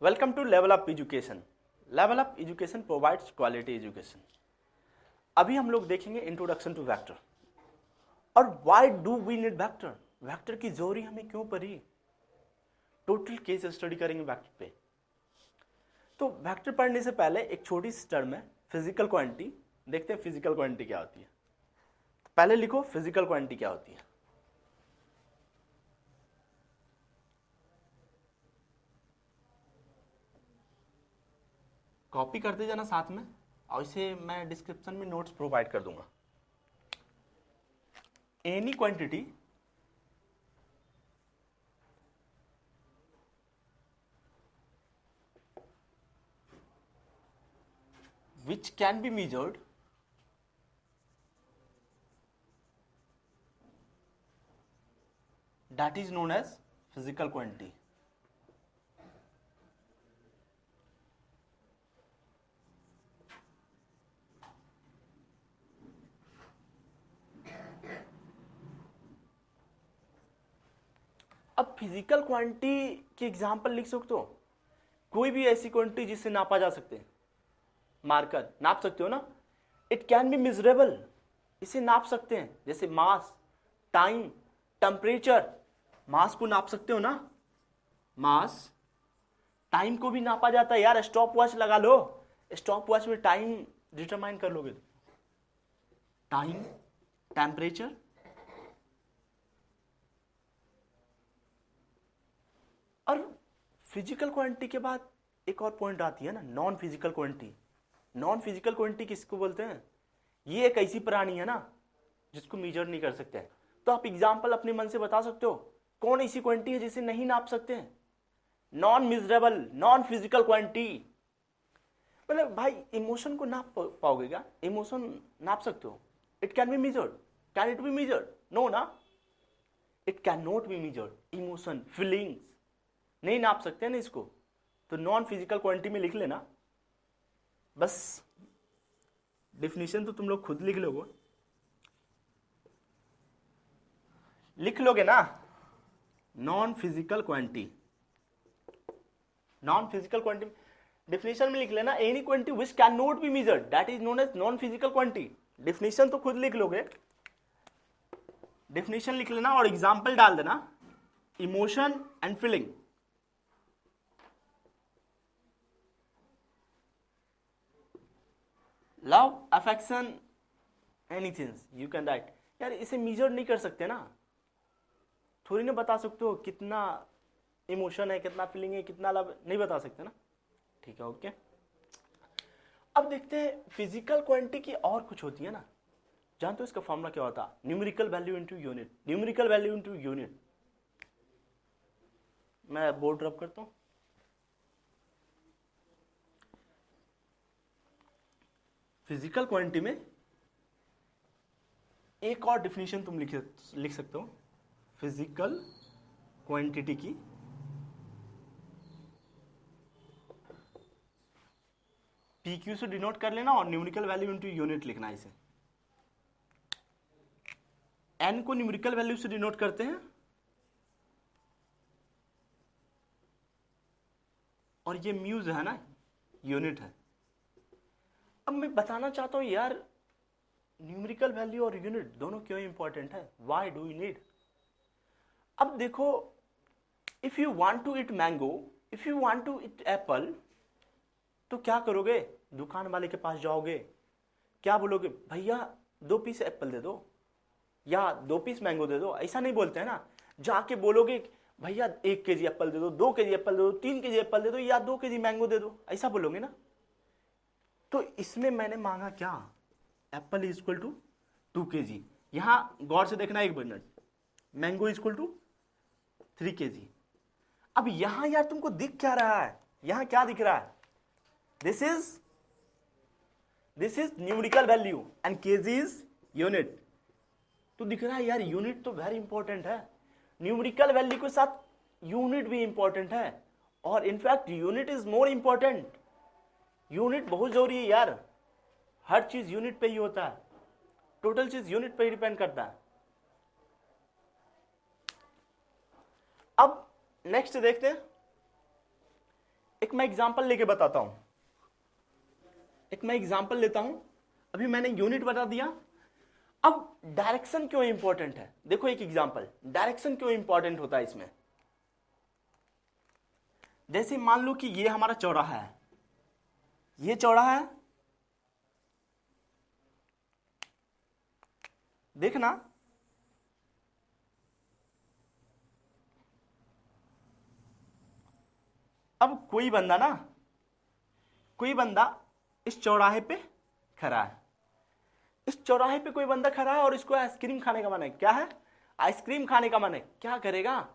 Welcome to level up education. Level up education provides quality education. अभी हम लोग देखेंगे इंट्रोडक्शन टू वेक्टर और why do we need vector, vector की जरूरी हमें क्यों पड़ी। टोटल केस स्टडी करेंगे वेक्टर पे। तो वेक्टर पढ़ने से पहले एक छोटी सी टर्म है फिजिकल क्वांटिटी। देखते हैं फिजिकल क्वांटिटी क्या होती है। पहले लिखो फिजिकल क्वांटिटी क्या होती है। कॉपी करते जाना साथ में और इसे मैं डिस्क्रिप्शन में नोट्स प्रोवाइड कर दूंगा। Any quantity which can be measured that is known as physical quantity. अब फिजिकल क्वांटिटी की एग्जांपल लिख सकते हो, कोई भी ऐसी क्वांटिटी जिससे नापा जा सकते हैं। मार्कर नाप सकते हो ना, इट कैन बी मेजरेबल, इसे नाप सकते हैं। जैसे मास, टाइम, टेम्परेचर। मास को नाप सकते हो ना, मास। टाइम को भी नापा जाता है यार, स्टॉप वॉच लगा लो, स्टॉप वॉच में टाइम डिटरमाइन कर लोगे। Time, temperature. और फिजिकल क्वांटिटी के बाद एक और पॉइंट आती है ना, non physical quantity. Non physical quantity किसको बोलते हैं? ये एक ऐसी प्राणी है ना जिसको मेजर नहीं कर सकते हैं। तो आप एग्जांपल अपने मन से बता सकते हो कौन ऐसी क्वांटिटी है जिसे नहीं नाप सकते हैं? Non measurable, non physical quantity. मतलब भाई इमोशन को नाप पाओगे क्या? इमोशन नाप सकते हो? It can be measured, can it be measured? No ना, it can not be measured. Emotion, feelings नहीं नाप सकते ना इसको, तो नॉन फिजिकल क्वांटिटी में लिख लेना। बस डिफिनीशन तो तुम लोग खुद लिख लोगे, लिख लोगे ना। Non physical quantity, non physical quantity definition में लिख लेना, any quantity which can not be measured that is known as non physical quantity. Definition तो खुद लिख लोगे, डिफिनीशन लिख लेना और एग्जांपल डाल देना। Emotion and feeling, love, affection, anything you can write. यार इसे मेजर नहीं कर सकते ना, थोड़ी ना बता सकते हो कितना इमोशन है, कितना फीलिंग है, कितना लव, नहीं बता सकते ना। ठीक है, ओके। अब देखते हैं फिजिकल क्वांटिटी की और कुछ होती है ना। जानते हो इसका फॉर्मूला क्या होता है? Numerical value into unit. Numerical value into unit. मैं बोर्ड रब करता हूं। फिजिकल क्वांटिटी में एक और डिफिनीशन तुम लिख सकते हो फिजिकल क्वांटिटी की। पीक्यू से डिनोट कर लेना और न्यूमेरिकल वैल्यू इनटू यूनिट लिखना है इसे। एन को न्यूमेरिकल वैल्यू से डिनोट करते हैं और ये म्यूज है ना, यूनिट है। अब मैं बताना चाहता हूं यार, न्यूमेरिकल वैल्यू और यूनिट दोनों क्यों इंपॉर्टेंट है? Why do you need? अब देखो, if you want to eat mango, if you want to eat apple, तो क्या करोगे? दुकान वाले के पास जाओगे, क्या बोलोगे? भैया 2 पीस एप्पल दे दो या 2 पीस मैंगो दे दो। ऐसा नहीं बोलते हैं ना, जाके बोलोगे भैया 1 केजी एप्पल दे दो, 2 केजी एप्पल दे दो, 3 केजी एप्पल दे दो या 2 केजी मैंगो दे दो, ऐसा बोलोगे ना। तो इसमें मैंने मांगा क्या? Apple is equal to 2 KG. यहां गौर से देखना 1 minute, mango is equal to 3 KG. अब यहां यार तुमको दिख क्या रहा है? यहां क्या दिख रहा है? This is numerical value and KG is unit. तो दिख रहा है यार, यूनिट तो वेरी इंपॉर्टेंट है। न्यूमेरिकल वैल्यू के साथ यूनिट भी इंपॉर्टेंट है, और in fact unit is more important. Unit बहुत जरूरी है यार, हर चीज यूनिट पे ही होता है, टोटल चीज यूनिट पे ही डिपेंड करता है। अब नेक्स्ट देखते हैं, एक मैं एग्जांपल लेके बताता हूं, एक मैं एग्जांपल लेता हूं। अभी मैंने यूनिट बता दिया। अब डायरेक्शन क्यों इंपॉर्टेंट है, देखो एक एग्जांपल, डायरेक्शन क्यों इंपॉर्टेंट होता है इसमें। जैसे मान लो कि ये हमारा चौराहा है, ये चौराहा है, देखना अब कोई बंदा इस चौराहे पे खड़ा है, इस चौराहे पे कोई बंदा खड़ा है और इसको आइसक्रीम खाने का मन है। क्या है? आइसक्रीम खाने का मन है। क्या करेगा?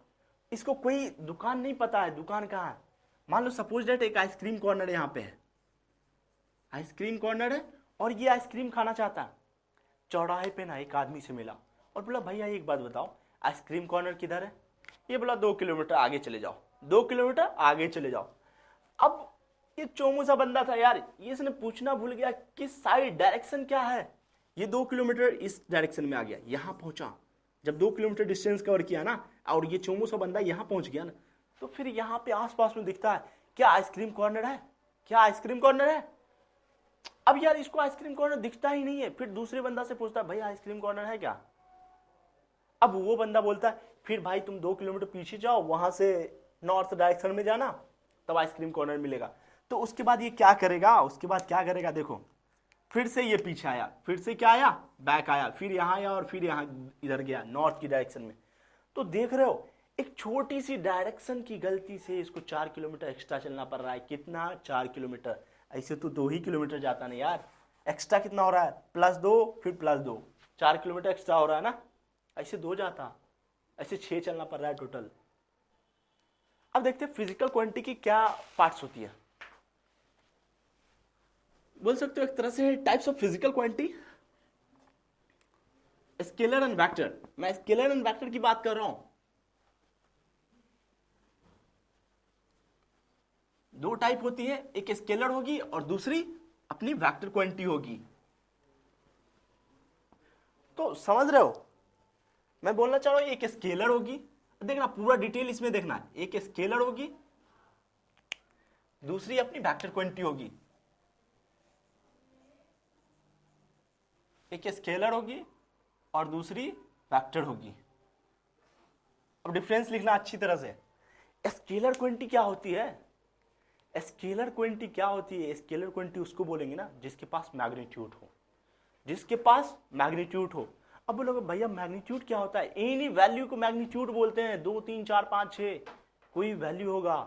इसको कोई दुकान नहीं पता है, दुकान कहाँ है। मान लो सपोज डेट एक आइसक्रीम कॉर्नर यहाँ पे है, आइसक्रीम कॉर्नर है और ये आइसक्रीम खाना चाहता है। चौराहे पे ना एक आदमी से मिला और बोला भैया एक बात बताओ, आइसक्रीम कॉर्नर किधर है? ये बोला 2 किलोमीटर आगे चले जाओ, 2 किलोमीटर आगे चले जाओ। अब ये चोमू सा बंदा था यार, ये इसने पूछना भूल गया किस साइड, डायरेक्शन क्या है। ये 2 किलोमीटर इस डायरेक्शन में आ गया, यहां पहुंचा। जब 2 किलोमीटर डिस्टेंस कवर किया ना और ये चोमू सा बंदा यहां पहुंच गया ना, तो फिर यहां पे आसपास में दिखता है क्या आइसक्रीम कॉर्नर है, क्या आइसक्रीम कॉर्नर है। अब यार इसको आइसक्रीम कॉर्नर दिखता ही नहीं है, फिर दूसरे बंदा से पूछता है भाई आइसक्रीम कॉर्नर है क्या। अब वो बंदा बोलता है फिर भाई तुम 2 किलोमीटर पीछे जाओ, वहां से नॉर्थ डायरेक्शन में जाना, तब आइसक्रीम कॉर्नर मिलेगा। तो उसके बाद ये क्या करेगा, उसके बाद क्या करेगा, देखो फिर से ये पीछे आया, फिर से क्या आया, बैक आया, फिर यहां आया और फिर यहां इधर गया नॉर्थ की डायरेक्शन में। तो देख रहे हो एक छोटी सी डायरेक्शन की गलती से इसको 4 किलोमीटर एक्स्ट्रा चलना पड़ रहा है। कितना? 4 किलोमीटर। ऐसे तो 2 ही किलोमीटर जाता ना यार, एक्स्ट्रा कितना हो रहा है, +2 फिर +2, 4 किलोमीटर एक्स्ट्रा हो रहा है ना, ऐसे 2 जाता, ऐसे 6 चलना पड़ रहा है टोटल। अब देखते हैं फिजिकल क्वांटिटी की क्या पार्ट्स होती है। बोल सकते हो एक तरह से types of physical quantity, scalar and vector. मैं स्केलर एंड वेक्टर की बात कर रहा हूं। 2 टाइप होती है, एक स्केलर होगी और दूसरी अपनी वेक्टर क्वांटिटी होगी। तो समझ रहे हो मैं बोलना चाह रहा हूं, एक स्केलर होगी, देखना पूरा डिटेल इसमें देखना है, एक स्केलर होगी, दूसरी अपनी वेक्टर क्वांटिटी होगी। एक स्केलर होगी और दूसरी वेक्टर होगी। अब डिफरेंस लिखना अच्छी तरह से। स्केलर क्वांटिटी क्या होती है? स्केलर क्वांटिटी क्या होती है? स्केलर क्वांटिटी उसको बोलेंगे ना जिसके पास मैग्नीट्यूड हो, जिसके पास मैग्नीट्यूड हो। अब बोलोगे भैया मैग्नीट्यूड क्या होता है? एनी वैल्यू को मैग्नीट्यूड बोलते हैं। 2 3 4 5 6 कोई वैल्यू होगा,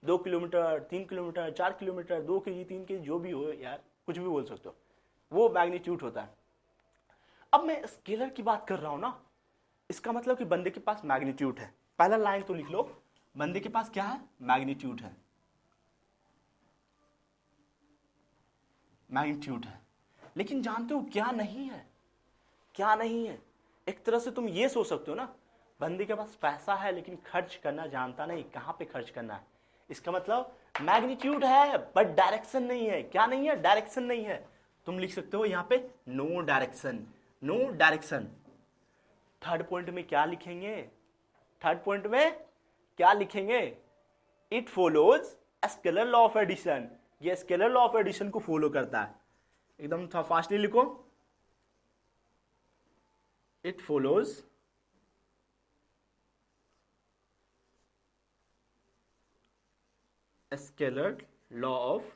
2 kilometre, 3 kilometre, 4 kilometre, 2 kg 3 kg जो भी हो यार, कुछ भी बोल सकते हो, वो मैग्नीट्यूड होता है। अब मैं स्केलर की बात कर रहा हूं ना, इसका मतलब कि बंदे के पास मैग्नीट्यूड है। पहला लाइन तो लिख लो, बंदे के पास क्या है? मैग्नीट्यूड है, मैग्नीट्यूड है। लेकिन जानते हो क्या नहीं है? क्या नहीं है? एक तरह से तुम ये सोच सकते हो ना, बंदे के पास पैसा है लेकिन खर्च करना जानता नहीं, कहां पे खर्च करना है। इसका मतलब मैग्नीट्यूड है बट डायरेक्शन नहीं है। क्या नहीं है? डायरेक्शन नहीं है। तुम लिख सकते हो यहां पे no direction, no direction. Third point में क्या लिखेंगे? थर्ड पॉइंट में क्या लिखेंगे? It follows scalar law of addition. ये स्केलर लॉ ऑफ एडिशन को फॉलो करता है। एकदम था फास्टली लिखो, it follows scalar law of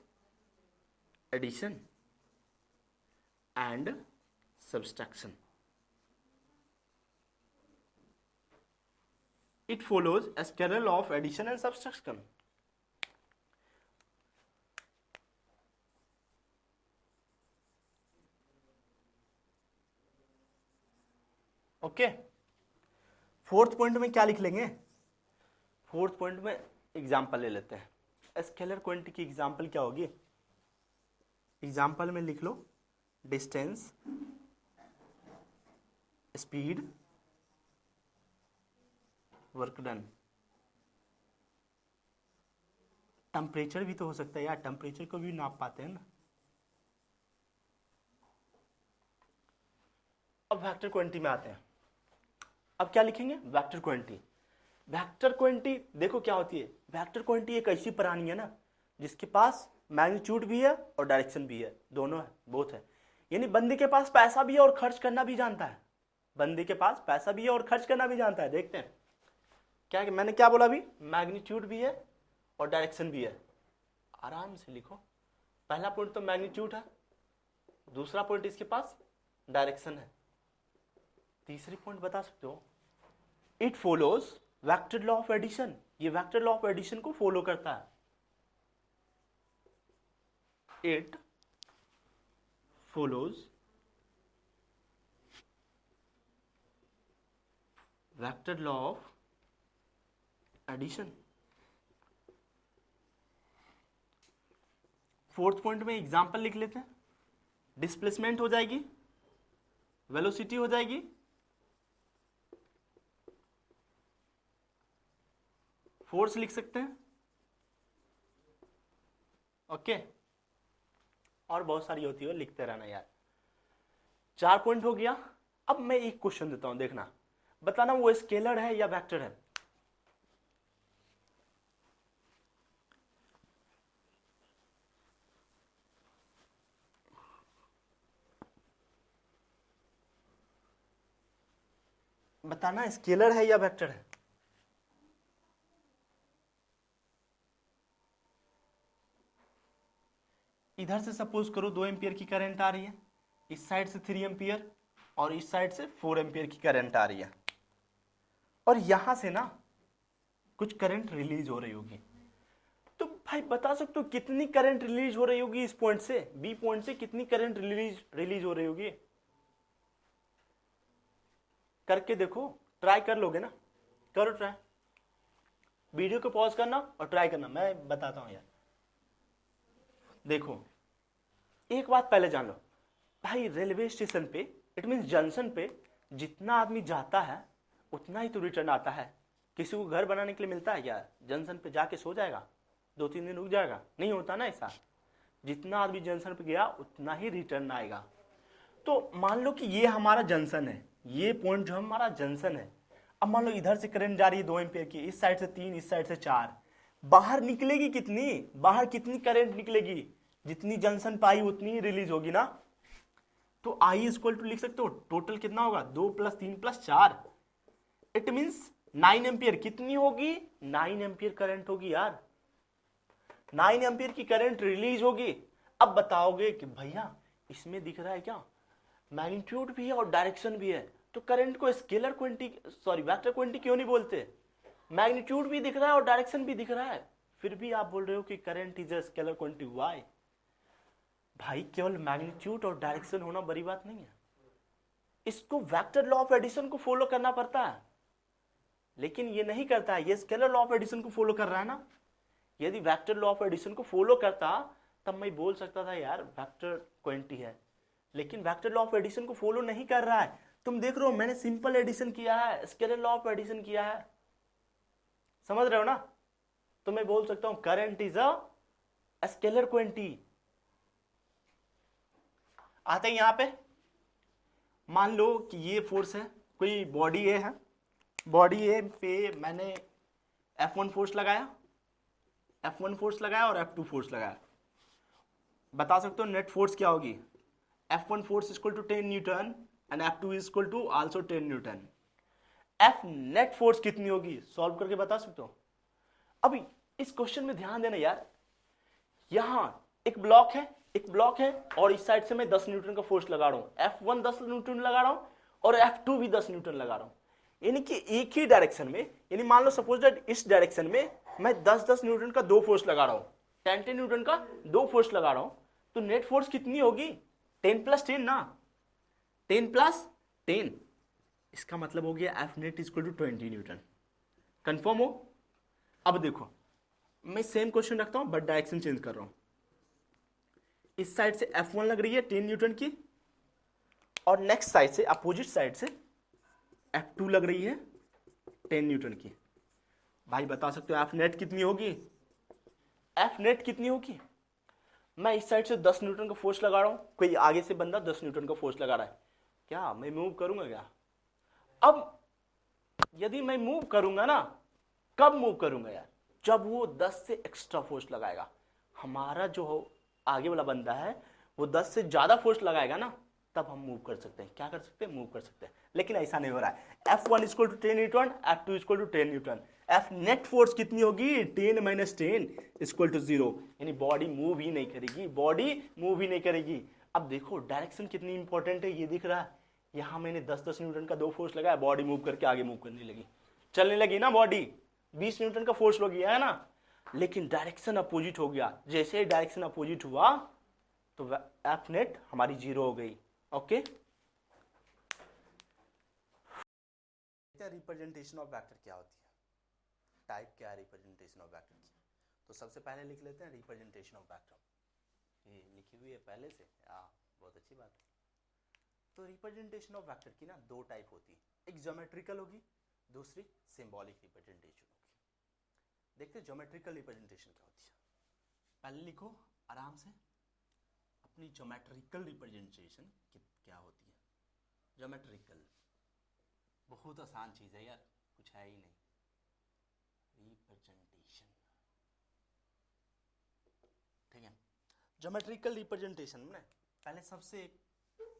addition and subtraction. It follows a scalar law of addition and subtraction. Okay, fourth point में क्या लिख लेंगे? फोर्थ पॉइंट में एग्जांपल ले लेते हैं। स्केलर क्वांटिटी की एग्जांपल क्या होगी? एग्जांपल में लिख लो distance, speed, work done. Temperature भी तो हो सकता है यार, टेम्परेचर को भी नाप पाते हैं ना। अब वेक्टर क्वांटिटी में आते हैं। अब क्या लिखेंगे? Vector quantity. वेक्टर क्वांटिटी देखो क्या होती है। वेक्टर क्वांटिटी एक ऐसी प्राणी है ना जिसके पास मैग्नीट्यूड भी है और डायरेक्शन भी है, दोनों है, बोथ है। यानी बंदे के पास पैसा भी है और खर्च करना भी जानता है। बंदे के पास पैसा भी है और खर्च करना भी जानता है। देखते हैं क्या मैंने क्या बोला अभी, मैग्नीट्यूड भी है और डायरेक्शन भी है। आराम से लिखो, पहला पॉइंट तो मैग्नीट्यूड है, दूसरा पॉइंट इसके पास डायरेक्शन है, तीसरी पॉइंट बता सकते हो it follows vector law of addition. ये वेक्टर लॉ ऑफ एडिशन को फॉलो करता है। It follows vector law of addition. Fourth point में एग्जांपल लिख लेते हैं। डिस्प्लेसमेंट हो जाएगी, वेलोसिटी हो जाएगी, फोर्स लिख सकते हैं, ओके, और बहुत सारी होती है, लिखते रहना यार। 4 पॉइंट हो गया। अब मैं एक क्वेश्चन देता हूं, देखना, बताना वो स्केलर है या वेक्टर है। बताना स्केलर है या वेक्टर है। इधर से सपोज करो 2 एम्पियर की करंट आ रही है, इस साइड से 3 एम्पियर और इस साइड से 4 एम्पियर की करंट आ रही है, और यहां से ना कुछ करंट रिलीज हो रही होगी। तो भाई बता सकते हो कितनी करंट रिलीज हो रही होगी इस पॉइंट से, बी पॉइंट से कितनी करंट रिलीज हो रही होगी। करके देखो, ट्राई कर लोगे ना, करो ट्राई, वीडियो को पॉज करना और ट्राई करना, मैं बताता हूं यार। देखो एक बात पहले जान लो भाई, रेलवे स्टेशन पे इट मीन जंक्शन पे जितना आदमी जाता है उतना ही तो रिटर्न आता है। किसी को घर बनाने के लिए मिलता है क्या, जंक्शन पे जाके सो जाएगा, 2-3 दिन रुक जाएगा, नहीं होता ना ऐसा। जितना आदमी जंक्शन पे गया उतना ही रिटर्न आएगा। तो मान लो कि ये हमारा जंक्शन है, ये पॉइंट जो हमारा जंक्शन है। अब मान लो इधर से करंट जा रही है 2 एम्पियर की, इस साइड से 3, इस साइड से 4, बाहर निकलेगी कितनी, बाहर कितनी करंट निकलेगी, जितनी जंक्शन पे आई उतनी ही रिलीज होगी ना। तो आई इक्वल टू लिख सकते हो, टोटल कितना होगा, 2 + 3 + 4, इट मींस 9 एम्पियर। कितनी होगी, 9 एम्पियर करंट होगी यार, 9 एम्पियर की करंट रिलीज होगी। अब बताओगे कि भैया इसमें दिख रहा है क्या, मैग्नीट्यूड भी है और डायरेक्शन भी है, तो करंट को scalar quantity sorry vector quantity क्यों नहीं बोलते। मैग्नीट्यूड भी दिख रहा है और डायरेक्शन भी दिख रहा है, फिर भी आप बोल रहे हो कि current is a scalar quantity. Why भाई, केवल मैग्नीट्यूड और डायरेक्शन होना बड़ी बात नहीं है, इसको वेक्टर लॉ ऑफ एडिशन को फॉलो करना पड़ता है, लेकिन ये नहीं करता है, ये स्केलर लॉ ऑफ एडिशन को फॉलो कर रहा है ना। यदि वेक्टर लॉ ऑफ एडिशन को फॉलो करता तब मैं बोल सकता था यार वेक्टर क्वांटिटी है, लेकिन वेक्टर लॉ ऑफ एडिशन को फॉलो नहीं कर रहा है। तुम देख रहे हो मैंने सिंपल एडिशन किया है, स्केलर लॉ ऑफ एडिशन किया है, समझ रहे हो ना। तो मैं बोल सकता हूं current is a scalar quantity. आते हैं यहां पे, मान लो कि ये फोर्स है, कोई बॉडी ए है, बॉडी ए पे मैंने F1 फोर्स लगाया, F1 फोर्स लगाया और F2 फोर्स लगाया। बता सकते हो नेट फोर्स क्या होगी, F1 force equal to 10 newton and F2 equal to also 10 newton. F net force कितनी होगी, सॉल्व करके बता सकते हो। अभी इस क्वेश्चन में ध्यान देना यार, यहां एक ब्लॉक है और इस साइड से मैं 10 न्यूटन का फोर्स लगा रहा हूं, F1 10 न्यूटन लगा रहा हूं और F2 भी 10 न्यूटन लगा रहा हूं, यानी कि एक ही डायरेक्शन में, यानी मान लो सपोज दैट इस डायरेक्शन में मैं 10-10 न्यूटन का 2 फोर्स लगा रहा हूं, 10-10 न्यूटन का 2 फोर्स लगा रहा हूं, तो नेट फोर्स कितनी होगी, 10 + 10 ना, 10 + 10, इसका मतलब हो गया F net equal to 20 newton. Confirm हो। अब देखो मैं सेम क्वेश्चन रखता हूं बट डायरेक्शन चेंज कर रहा हूं। इस साइड से F1 लग रही है 10 न्यूटन की, और नेक्स्ट साइड से अपोजिट साइड से F2 लग रही है 10 न्यूटन की। भाई बता सकते हो F नेट कितनी होगी, F नेट कितनी होगी। मैं इस साइड से 10 न्यूटन का फोर्स लगा रहा हूं, कोई आगे से बंदा 10 न्यूटन का फोर्स लगा रहा है, क्या मैं मूव करूंगा क्या। अब यदि मैं मूव करूंगा ना, कब मूव करूंगा यार, जब वो 10 से एक्स्ट्रा फोर्स लगाएगा। हमारा जो आगे वाला बंदा है वो 10 से ज्यादा फोर्स लगाएगा ना, तब हम मूव कर सकते हैं। क्या कर सकते हैं? मूव कर सकते हैं। लेकिन ऐसा नहीं हो रहा है। F1 equal to 10 newton, F2 equal to 10 newton. F net force कितनी होगी? 10 माइनस 10 इक्वल टू 0। यानी बॉडी मूव ही नहीं करेगी, बॉडी मूव ही नहीं करेगी। अब देखो डायरेक्शन कितनी इंपॉर्टेंट है, ये दिख रहा है। यहां मैंने 10-10 न्यूटन का 2 फोर्स लगाया, बॉडी मूव करके आगे मूव करने लगी, चलने लगी ना बॉडी। 20 न्यूटन का फोर्स लग गया है ना, लेकिन डायरेक्शन अपोजिट हो गया। जैसे ही डायरेक्शन अपोजिट हुआ तो एफ नेट हमारी 0 हो गई। ओके, रिप्रेजेंटेशन ऑफ वेक्टर क्या होती है, टाइप क्या है रिप्रेजेंटेशन ऑफ वेक्टर की। तो सबसे पहले लिख लेते हैं रिप्रेजेंटेशन ऑफ वेक्टर। ये लिखी हुई है पहले से, बहुत अच्छी बात है। तो रिप्रेजेंटेशन ऑफ वेक्टर की ना 2 टाइप होती है, एक ज्योमेट्रिकल होगी, दूसरी सिंबॉलिक रिप्रेजेंटेशन होगी। देखते हैं ज्योमेट्रिकल रिप्रेजेंटेशन क्या होती है। पहले लिखो आराम से अपनी ज्योमेट्रिकल रिप्रेजेंटेशन क्या होती है। ज्योमेट्रिकल बहुत आसान चीज है यार, कुछ है ही नहीं। रिप्रेजेंटेशन, ठीक है। ज्योमेट्रिकल रिप्रेजेंटेशन में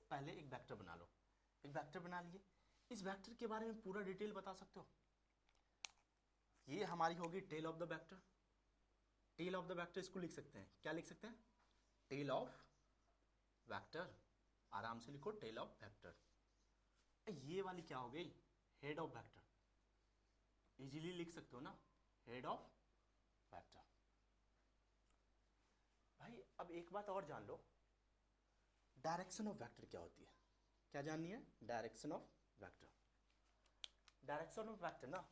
पहले एक वेक्टर बना लो। एक वेक्टर बना लिए, इस वेक्टर के बारे में पूरा डिटेल बता सकते हो। ये हमारी होगी tail of the vector. Tail of the vector इसको लिख सकते हैं, क्या लिख सकते हैं? Tail of vector. आराम से लिखो टेल ऑफ वेक्टर। ये वाली क्या हो गई? Head of vector. इजीली लिख सकते हो ना, हेड ऑफ वेक्टर। भाई अब एक बात और जान लो, डायरेक्शन ऑफ वेक्टर क्या होती है। क्या जाननी है? Direction of vector. Direction of vector ना,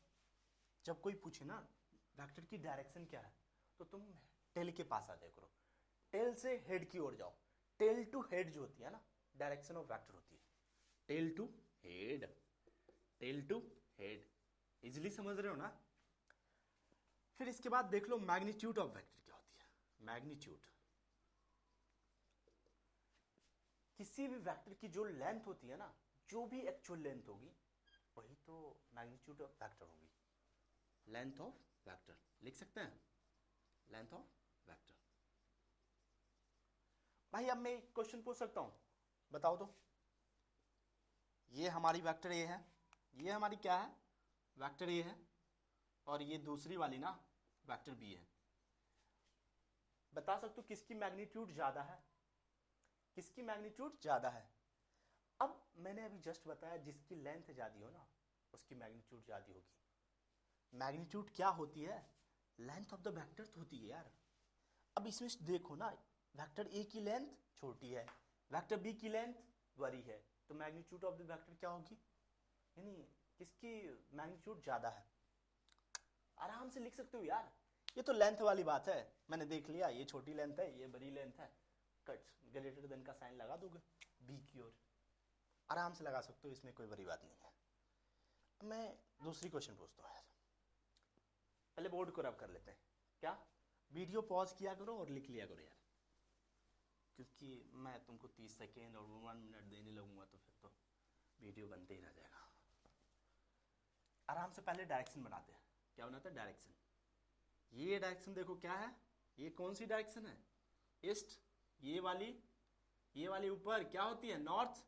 जब कोई पूछे ना वेक्टर की डायरेक्शन क्या है, तो तुम टेल के पास आ जाया करो, टेल से हेड की ओर जाओ। टेल टू हेड जो होती है ना, डायरेक्शन ऑफ वेक्टर होती है। Tail to head, tail to head, easily समझ रहे हो ना। फिर इसके बाद देख लो मैग्नीट्यूड ऑफ वेक्टर क्या होती है। मैग्नीट्यूड, किसी भी वेक्टर की जो लेंथ होती है ना, जो भी एक्चुअल लेंथ होगी वही तो मैग्नीट्यूड ऑफ वेक्टर होगी। लेंथ ऑफ वेक्टर लिख सकते हैं, लेंथ ऑफ वेक्टर। भाई अब मैं एक क्वेश्चन पूछ सकता हूं, बताओ तो। ये हमारी वेक्टर ए है, ये हमारी क्या है? वेक्टर ए है, और ये दूसरी वाली ना वेक्टर बी है। बता सकते हो किसकी मैग्नीट्यूड ज्यादा है? किसकी मैग्नीट्यूड ज्यादा है? अब मैंने अभी जस्ट बताया जिसकी लेंथ ज्यादा हो ना उसकी मैग्नीट्यूड ज्यादा होगी। मैग्नीट्यूड क्या होती है? लेंथ ऑफ द वेक्टर होती है यार। अब इसमें देखो ना, वेक्टर ए की लेंथ छोटी है, वेक्टर बी की लेंथ बड़ी है, तो मैग्नीट्यूड ऑफ द वेक्टर क्या होगी? यानी किसकी मैग्नीट्यूड ज्यादा है। आराम से लिख सकते हो यार, ये तो लेंथ वाली बात है, मैंने देख लिया ये छोटी लेंथ है ये बड़ी लेंथ है, कट ग्रेटर देन का साइन लगा दोगे बी की ओर, आराम से लगा सकते हो, इसमें कोई बड़ी बात नहीं है। मैं दूसरी क्वेश्चन पूछता हूँ यार, पहले बोर्ड को रब कर लेते हैं। क्या वीडियो पॉज किया करो और लिख लिया करो यार, क्योंकि मैं तुमको 30 सेकेंड और 1 मिनट देने लगूंगा तो फिर तो वीडियो बनते ही रह जाएगा। आराम से पहले डायरेक्शन बनाते हैं। क्या बनाते हैं? डायरेक्शन। ये डायरेक्शन देखो क्या है, ये कौन सी डायरेक्शन है? ईस्ट। ये वाली ऊपर क्या होती है? नॉर्थ,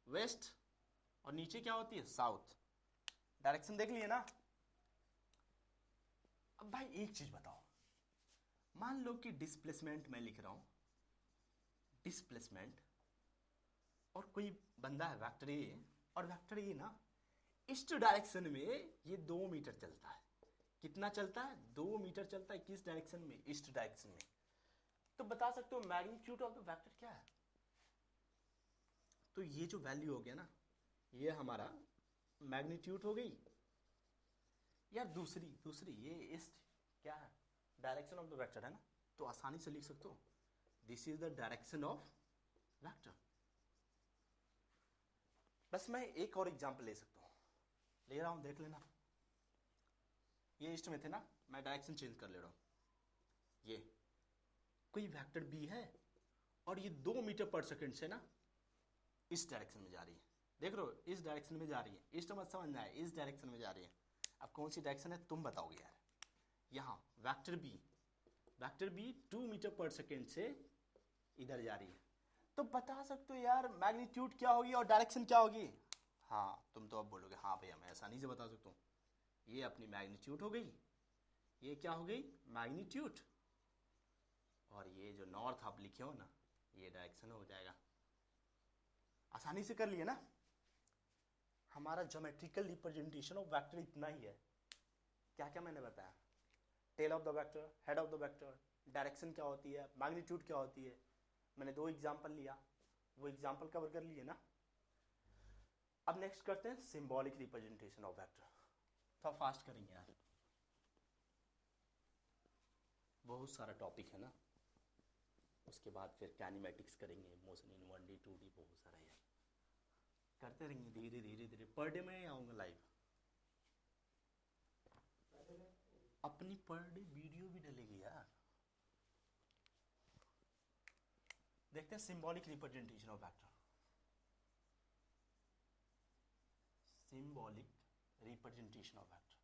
वेस्ट, और नीचे क्या होती है? साउथ। डायरेक्शन देख लिए ना। अब भाई एक चीज बताओ, मान लो कि डिस्प्लेसमेंट मैं लिख रहा हूं, डिस्प्लेसमेंट, और कोई बंदा है वेक्टर ए, और वेक्टर ए ना ईस्ट डायरेक्शन में ये 2 मीटर चलता है। कितना चलता है? 2 मीटर चलता है। किस डायरेक्शन में? ईस्ट डायरेक्शन में। तो बता सकते हो मैग्नीट्यूड ऑफ द वेक्टर क्या है? तो ये जो वैल्यू हो गया ना, ये हमारा मैग्नीट्यूड हो गई यार। दूसरी ये ईस्ट क्या है? डायरेक्शन ऑफ द वेक्टर है ना, तो आसानी से लिख सकते हो this is the direction of vector. बस मैं एक और एग्जांपल ले सकता हूं, ले रहा हूं, देख लेना। ये ईस्ट में थे ना, मैं डायरेक्शन चेंज कर ले रहा हूं। ये कोई वेक्टर बी है और ये 2 मीटर पर सेकंड से ना इस डायरेक्शन में जा रही है। देख रहे हो, इस डायरेक्शन में जा रही है। ईस्ट मत समझना है, इस डायरेक्शन में जा रही है। अब कौन सी डायरेक्शन है तुम बताओगे यार। यहाँ vector B vector B 2 metre पर सेकेंड से इधर जा रही है, तो बता सकते हो यार मैग्नीट्यूड क्या होगी और डायरेक्शन क्या होगी। हाँ तुम तो अब बोलोगे हाँ भैया मैं आसानी से बता सकता हूँ, ये अपनी मैग्नीट्यूड हो गई, ये क्या हो गई मैग्नीट्यूड, और ये जो नॉर्थ आप लिखे हो ना ये डायरेक्शन हो जाएगा। आसानी से कर लिए ना। हमारा ज्योमेट्रिकल रिप्रेजेंटेशन ऑफ वेक्टर इतना ही है। क्या क्या मैंने बताया, tail of the vector, head of the vector, direction क्या होती है, मैग्नीट्यूड क्या होती है। मैंने 2 एग्जाम्पल लिया, वो एग्जाम्पल कवर कर लिए ना। अब नेक्स्ट करते हैं सिंबॉलिक रिप्रेजेंटेशन ऑफ वेक्टर। थोड़ा फास्ट करेंगे यार, बहुत सारा टॉपिक है ना। उसके बाद फिर कैनिमेटिक्स करेंगे, मोशन इन 1D 2D, बहुत सारा है, करते रहेंगे धीरे धीरे धीरे। पर डे में आऊँगा लाइव, अपनी पर डे वीडियो भी डलेगी यार। देखते हैं symbolic representation of vector. Symbolic representation of vector,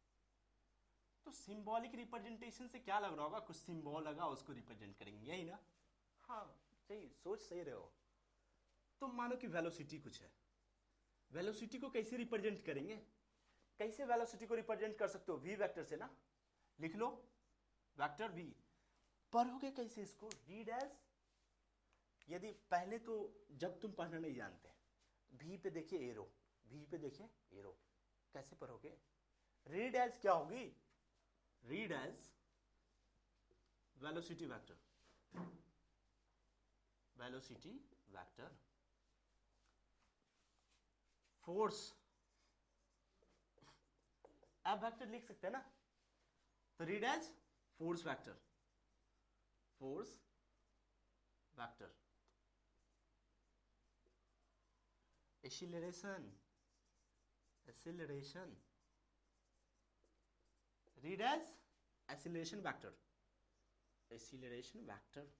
तो सिंबॉलिक रिप्रेजेंटेशन से क्या लग रहा होगा, कुछ सिंबल लगा उसको रिप्रेजेंट करेंगे, यही ना। हाँ सही, सोच सही रहे हो। तो मानो कि वेलोसिटी कुछ है, वेलोसिटी को कैसे रिप्रेजेंट करेंगे, कैसे वेलोसिटी को रिप्रेजेंट कर सकते हो, वी वेक्टर से ना। लिख लो वेक्टर वी, पढ़ोगे कैसे इसको, रीड एज। यदि पहले तो जब तुम पढ़ना नहीं जानते, वी पे देखिए एरो, वी पे देखिए एरो, कैसे पढ़ोगे। रीड एज क्या होगी, read as velocity vector, velocity vector. Force अब वेक्टर लिख सकते हैं ना, तो read as force vector, force vector. Acceleration, acceleration, read as acceleration vector, acceleration vector.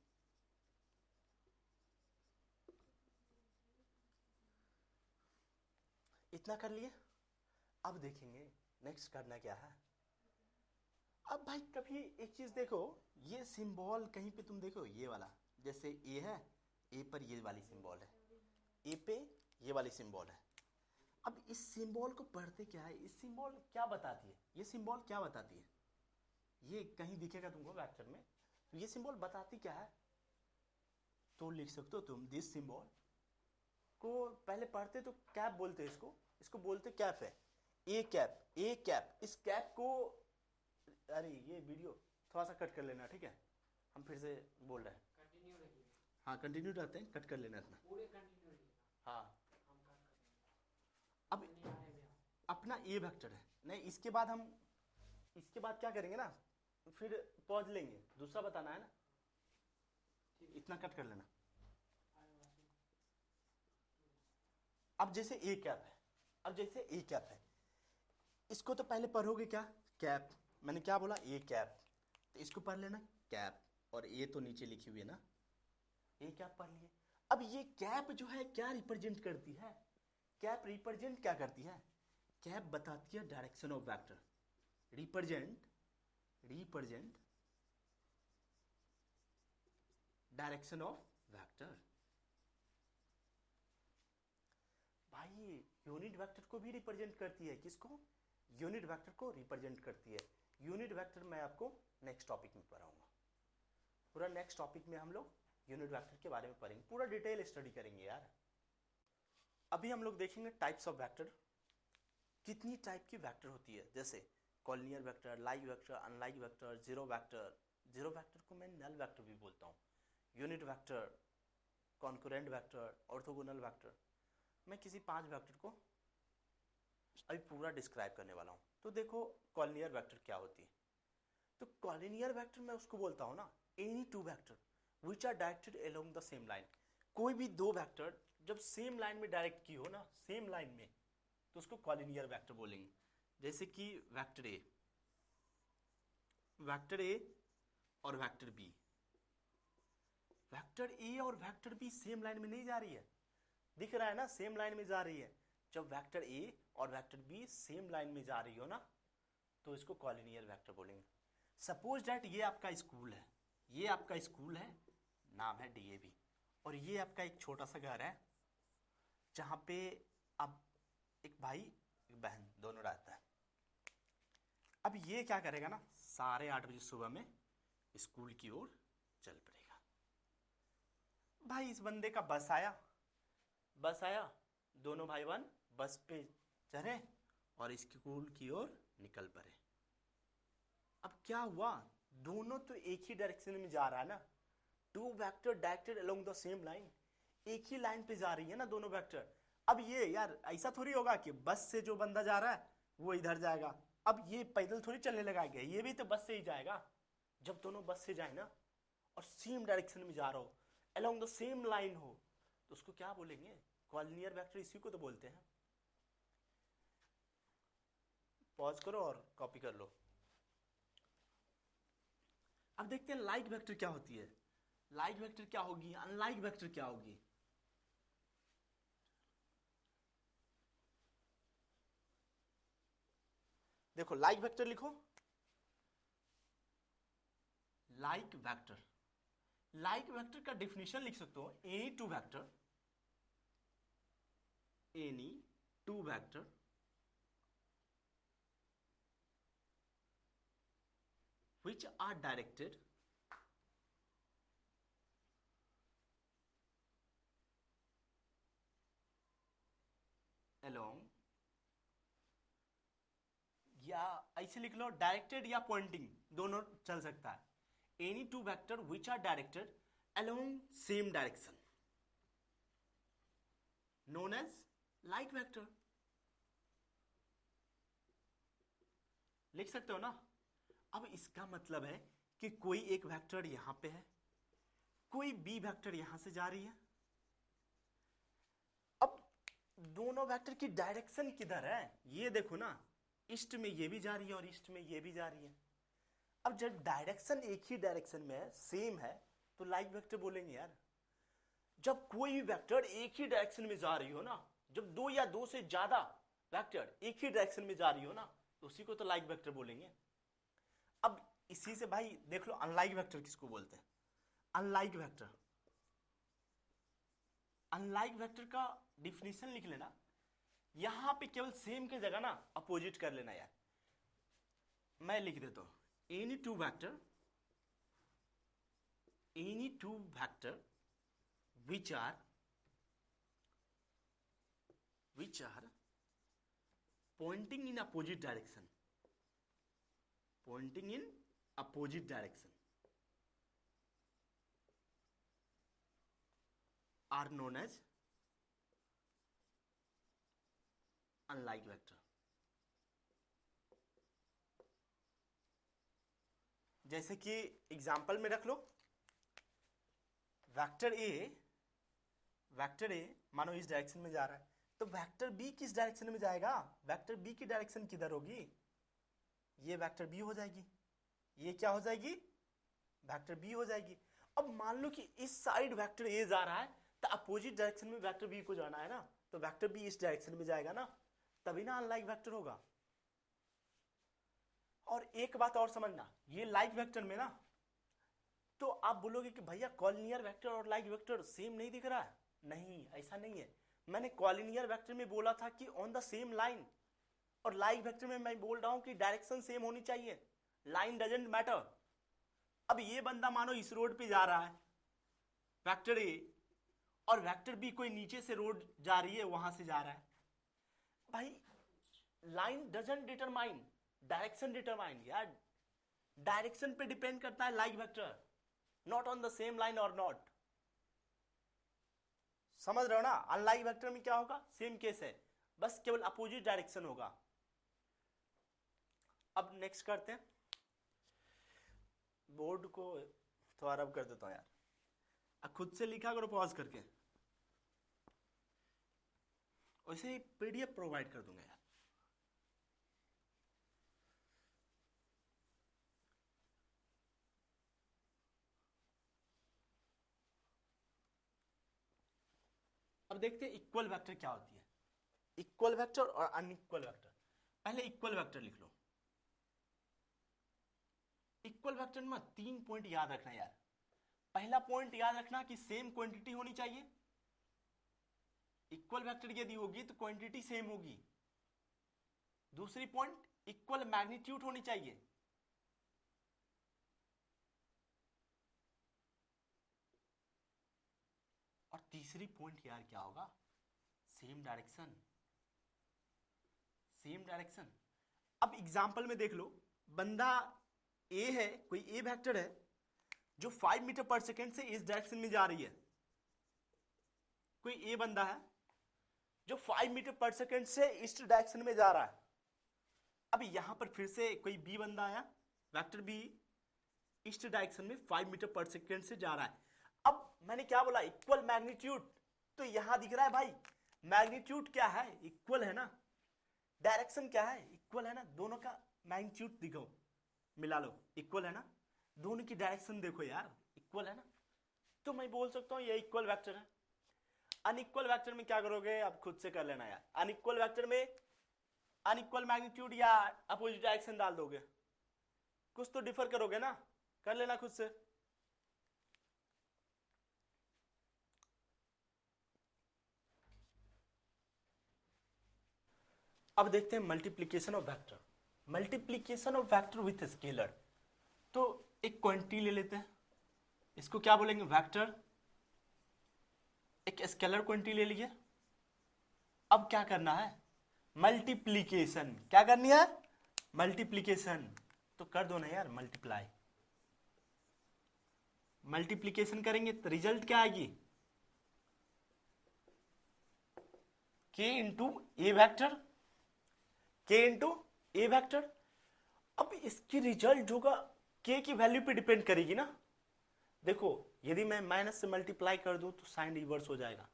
इतना कर लिए। अब देखेंगे नेक्स्ट करना क्या है। अब भाई कभी एक चीज देखो, ये सिंबल कहीं पे तुम देखो, ये वाला जैसे ए है, ए पर ये वाली सिंबल है, ए पे ये वाली सिंबल है। अब इस सिंबल को पढ़ते क्या है, इस सिंबल क्या बताती है, ये सिंबल क्या बताती है, ये कहीं दिखेगा तुमको वेक्टर में, तो ये सिंबल बताती क्या है। तो लिख सकते हो तुम, दिस सिंबल को पहले पढ़ते तो कैप बोलते हैं इसको, इसको बोलते कैप है, ए कैप, ए कैप। इस कैप को, अरे ये वीडियो थोड़ा सा कट कर लेना ठीक है, हम फिर से बोल रहे हैं। कंटिन्यू रखिए। हाँ कंटिन्यू रहते हैं, कट कर लेना इतना। पूरे कंटिन्यू रखिएगा। हाँ हम कट कर देंगे। अब नहीं आ रहे भैया। अपना ए वेक्टर है, नहीं इसके बाद हम, इसके बाद क्या करेंगे ना, फिर पॉज लेंगे, दूसरा बताना है ना, इतना कट कर लेना। अब जैसे ए कैप है, अब जैसे ए कैप है, इसको तो पहले पढ़ोगे क्या, कैप, मैंने क्या बोला ए कैप, तो इसको पढ़ लेना कैप, और ए तो नीचे लिखी हुई है ना, ए कैप पढ़ लिए। अब ये कैप जो है क्या रिप्रेजेंट करती है, कैप रिप्रेजेंट क्या करती है, कैप बताती है direction of vector, represent, represent direction of vector. भाई यूनिट वेक्टर को भी रिप्रेजेंट करती है, किसको, यूनिट वेक्टर को रिप्रेजेंट करती है। यूनिट वेक्टर मैं आपको नेक्स्ट टॉपिक में पढ़ाऊंगा, पूरा नेक्स्ट टॉपिक में हम लोग यूनिट वेक्टर के बारे में पढ़ेंगे, पूरा डिटेल स्टडी करेंगे यार। अभी हम लोग देखेंगे टाइप्स ऑफ वेक्टर, कितनी टाइप की वेक्टर होती है, जैसे collinear vector, like vector, unlike vector, zero vector, zero vector को मैं नल वेक्टर भी बोलता हूँ, unit vector, concurrent vector, orthogonal vector. मैं किसी 5 वेक्टर को अभी पूरा डिस्क्राइब करने वाला हूँ। तो देखो कॉलिनियर वेक्टर क्या होती है, तो कॉलिनियर वेक्टर मैं उसको बोलता हूँ ना, any 2 vector which are directed along the same line. कोई भी 2 वेक्टर जब सेम लाइन में डायरेक्ट की हो ना, सेम लाइन में, तो उसको कॉलिनियर वेक्टर बोलेंगे। जैसे कि वेक्टर ए, वेक्टर ए और वेक्टर बी, वेक्टर ए और वेक्टर बी सेम लाइन में नहीं जा रही है, दिख रहा है ना, सेम लाइन में जा रही है। जब वेक्टर ए और वेक्टर बी सेम लाइन में जा रही हो ना, तो इसको कॉलिनियर वेक्टर बोलेंगे। सपोज दैट ये आपका स्कूल है, ये आपका स्कूल है, नाम है डीएवी, और ये आपका एक छोटा सा घर है जहां पे अब एक भाई एक बहन दोनों रहता है। अब ये क्या करेगा ना, 8:30 बजे सुबह में स्कूल की ओर चल पड़ेगा। भाई इस बंदे का बस आया, दोनों भाई बहन बस पे चढ़े और स्कूल की ओर निकल पड़े। अब क्या हुआ, दोनों तो एक ही डायरेक्शन में जा रहा है ना, two vector directed along the same line, एक ही लाइन पे जा रही है ना दोनों वेक्टर। अब ये यार ऐसा थोड़ी होगा कि बस से जो बंदा जा रहा है वो इधर जाएगा, अब ये पैदल थोड़ी चलने लगा गया, ये भी तो बस से ही जाएगा। जब दोनों बस से जाए ना और सेम डायरेक्शन में जा रहा हो, अलोंग द सेम लाइन हो, तो उसको क्या बोलेंगे, कॉलिनियर वेक्टर, इसी को तो बोलते हैं। पॉज करो और कॉपी कर लो। अब देखते हैं लाइक वेक्टर क्या होती है, लाइक वेक्टर क्या होगी, अनलाइक वेक्टर क्या होगी। देखो लाइक वेक्टर लिखो, लाइक वेक्टर का डिफिनेशन लिख सकते हो, any two vector which are directed along, या ऐसे लिख लो डायरेक्टेड या पॉइंटिंग दोनों चल सकता है, any two vector which are directed along same direction known as like vector. लिख सकते हो ना। अब इसका मतलब है कि कोई एक वेक्टर यहां पे है, कोई बी वेक्टर यहां से जा रही है। अब दोनों वेक्टर की डायरेक्शन किधर है ये देखो ना, ईस्ट में ये भी जा रही है और ईस्ट में ये भी जा रही है। अब जब डायरेक्शन एक ही डायरेक्शन में है, सेम है, तो लाइक वेक्टर बोलेंगे यार। जब कोई भी वेक्टर एक ही डायरेक्शन में जा रही हो ना, जब दो या दो से ज्यादा वेक्टर एक ही डायरेक्शन में जा रही हो ना, तो उसी को तो लाइक वेक्टर बोलेंगे। अब इसी से भाई देख लो अनलाइक वेक्टर किसको बोलते हैं, अनलाइक वेक्टर का डिफिनेशन लिख लेना, यहां पे केवल सेम की जगह ना अपोजिट कर लेना यार। मैं लिख देता हूं, any two vector which are pointing in opposite direction are known as unlike vector। जैसे कि एग्जाम्पल में रख लो, वेक्टर ए मानो इस डायरेक्शन में जा रहा है, तो वेक्टर बी किस डायरेक्शन में जाएगा, वेक्टर बी की डायरेक्शन किधर होगी, ये वेक्टर बी हो जाएगी, ये क्या हो जाएगी, वेक्टर बी हो जाएगी। अब मान लो कि इस साइड वेक्टर ए जा रहा है, तो अपोजिट डायरेक्शन में वेक्टर बी को जाना है ना, तो वेक्टर बी इस डायरेक्शन में जाएगा ना, तभी ना अनलाइक वेक्टर होगा। और एक बात और समझना, ये लाइक वेक्टर में ना, तो आप बोलोगे कि भैया कॉलिनियर वेक्टर और लाइक वेक्टर सेम नहीं दिख रहा है। नहीं, ऐसा नहीं है। मैंने कॉलिनियर वेक्टर में बोला था कि ऑन द सेम लाइन, और लाइक वेक्टर में मैं बोल रहा हूं कि डायरेक्शन सेम होनी चाहिए, लाइन डजंट मैटर। अब ये बंदा मानो इस रोड पे जा रहा है, वेक्टर ए, और वेक्टर बी कोई नीचे से रोड जा रही है, वहां से जा रहा है। भाई line doesn't determine, direction determine यार। डायरेक्शन पे डिपेंड करता है like vector, not on the same line और नॉट। समझ रहे हो ना। अनलाइक वेक्टर में क्या होगा, सेम केस है, बस केवल अपोजिट डायरेक्शन होगा। अब नेक्स्ट करते हैं, बोर्ड को थोड़ा रब कर देता हूं यार, अब खुद से लिखा करो पॉज करके, वैसे ही पीडीएफ प्रोवाइड कर दूंगा यार। अब देखते हैं इक्वल वेक्टर क्या होती है, इक्वल वेक्टर और अनइक्वल वेक्टर। पहले इक्वल वेक्टर लिख लो। इक्वल वेक्टर में 3 पॉइंट याद रखना यार, पहला पॉइंट याद रखना कि सेम क्वांटिटी होनी चाहिए। इक्वल वेक्टर यदि होगी तो क्वांटिटी सेम होगी। दूसरी पॉइंट, इक्वल मैग्नीट्यूड होनी चाहिए। और तीसरी पॉइंट यार क्या होगा, सेम डायरेक्शन। Same direction. अब एग्जांपल में देख लो, बंदा ए है, कोई ए वेक्टर है जो 5 मीटर पर सेकेंड से इस डायरेक्शन में जा रही है। कोई ए बंदा है जो 5 मीटर पर सेकेंड से इस डायरेक्शन में जा रहा है। अब यहां पर फिर से कोई बी बंदा आया, वेक्टर बी इस डायरेक्शन में 5 मीटर पर सेकेंड से जा रहा है। अब मैंने क्या बोला, इक्वल मैग्नीट्यूड, तो यहां दिख रहा है भाई मैग्नीट्यूड क्या है, इक्वल है ना। डायरेक्शन क्या है, इक्वल है ना। दोनों का मैग्नीट्यूड दिखाओ, मिला लो, इक्वल है ना। दोनों की डायरेक्शन देखो यार, इक्वल है ना। तो मैं बोल सकता हूं ये इक्वल वेक्टर है। अनइक्वल वेक्टर में क्या करोगे, आप खुद से कर लेना यार। अनइक्वल वेक्टर में अनइक्वल मैग्नीट्यूड या अपोजिट डायरेक्शन डाल दोगे, कुछ तो डिफर करोगे ना, कर लेना खुद से। अब देखते हैं multiplication of vector. Multiplication of vector with scalar. तो एक क्वांटिटी ले लेते हैं, इसको क्या बोलेंगे, वेक्टर। एक स्केलर क्वांटिटी ले लीजिए। अब क्या करना है, मल्टीप्लीकेशन। क्या करनी है, मल्टीप्लीकेशन। तो कर दो ना यार, मल्टीप्लाई। मल्टीप्लीकेशन करेंगे तो रिजल्ट क्या आएगी, k इंटू ए वैक्टर, k इंटू ए वैक्टर। अब इसकी रिजल्ट होगा k की वैल्यू पे डिपेंड करेगी ना। देखो यदि मैं माइनस से मल्टीप्लाई कर दूं तो साइन रिवर्स हो जाएगा।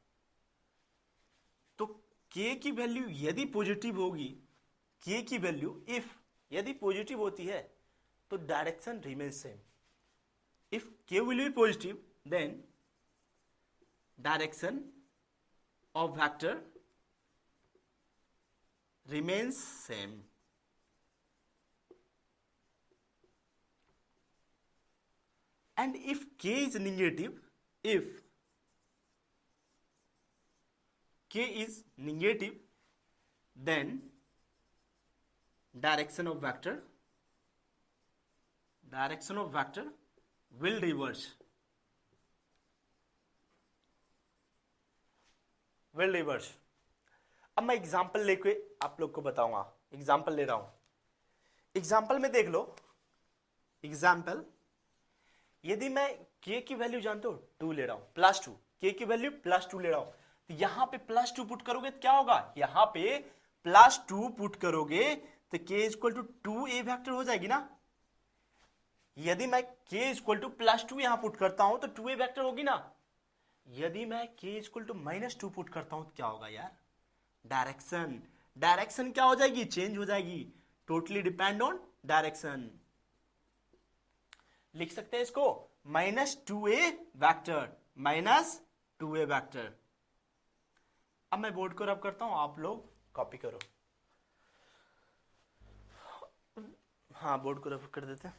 तो k की वैल्यू यदि पॉजिटिव होगी, k की वैल्यू इफ यदि पॉजिटिव होती है तो direction remain same. If k will be positive then direction of vector remains same. And if k is negative, if k is negative, then direction of vector will reverse. Will reverse. अब मैं example लेके आप लोग को बताऊंगा। Example ले रहा हूं। एग्जाम्पल में देख लो, एग्जाम्पल यदि मैं k की वैल्यू जानते हो 2 ले रहा हूं, +2, k की वैल्यू +2 ले रहा हूं, तो यहां पे +2 पुट करोगे तो क्या होगा, यहां पे +2 पुट करोगे तो k equal to 2a vector हो जाएगी ना। यदि मैं k इक्वल टू +2 यहां पुट करता हूं तो 2a वेक्टर होगी ना। यदि मैं k इक्वल टू -2 पुट करता हूं तो क्या होगा यार, डायरेक्शन क्या हो जाएगी, चेंज हो जाएगी। Totally depend on direction. लिख सकते हैं इसको -2a वेक्टर, -2a वेक्टर। अब मैं बोर्ड को रब करता हूं, आप लोग कॉपी करो। हाँ बोर्ड को रब कर देते हैं।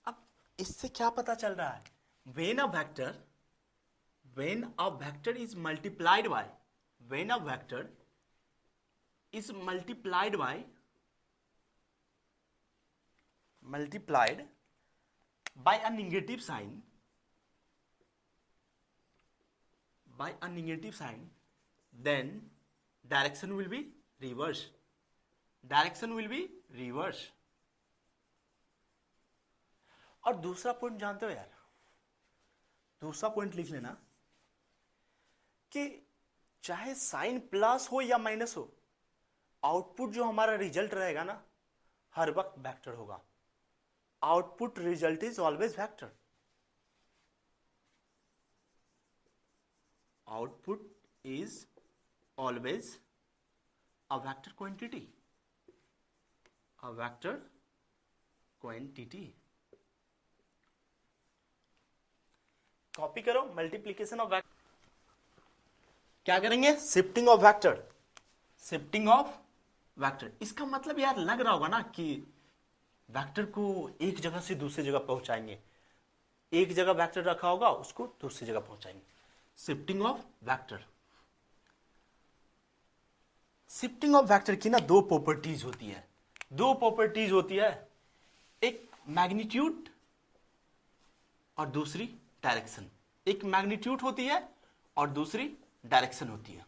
अब इससे क्या पता चल रहा है, when a vector is multiplied by, when a vector is multiplied by a negative sign, then direction will be reverse. और दूसरा पॉइंट जानते हो यार, दूसरा पॉइंट लिख लेना कि चाहे साइन प्लस हो या माइनस हो, आउटपुट जो हमारा रिजल्ट रहेगा ना हर वक्त वेक्टर होगा। Output result is always vector. Output is always a vector quantity. Copy करो, मल्टीप्लीकेशन ऑफ वेक्टर। क्या करेंगे? Shifting of vector, shifting of vector. इसका मतलब यार लग रहा होगा ना कि वेक्टर को एक जगह से दूसरी जगह पहुंचाएंगे, एक जगह वेक्टर रखा होगा उसको दूसरी जगह पहुंचाएंगे, shifting of vector. Shifting of vector की ना दो प्रॉपर्टीज होती है, दो प्रॉपर्टीज होती है, एक मैग्नीट्यूड और दूसरी डायरेक्शन। एक मैग्नीट्यूड होती है और दूसरी डायरेक्शन होती है।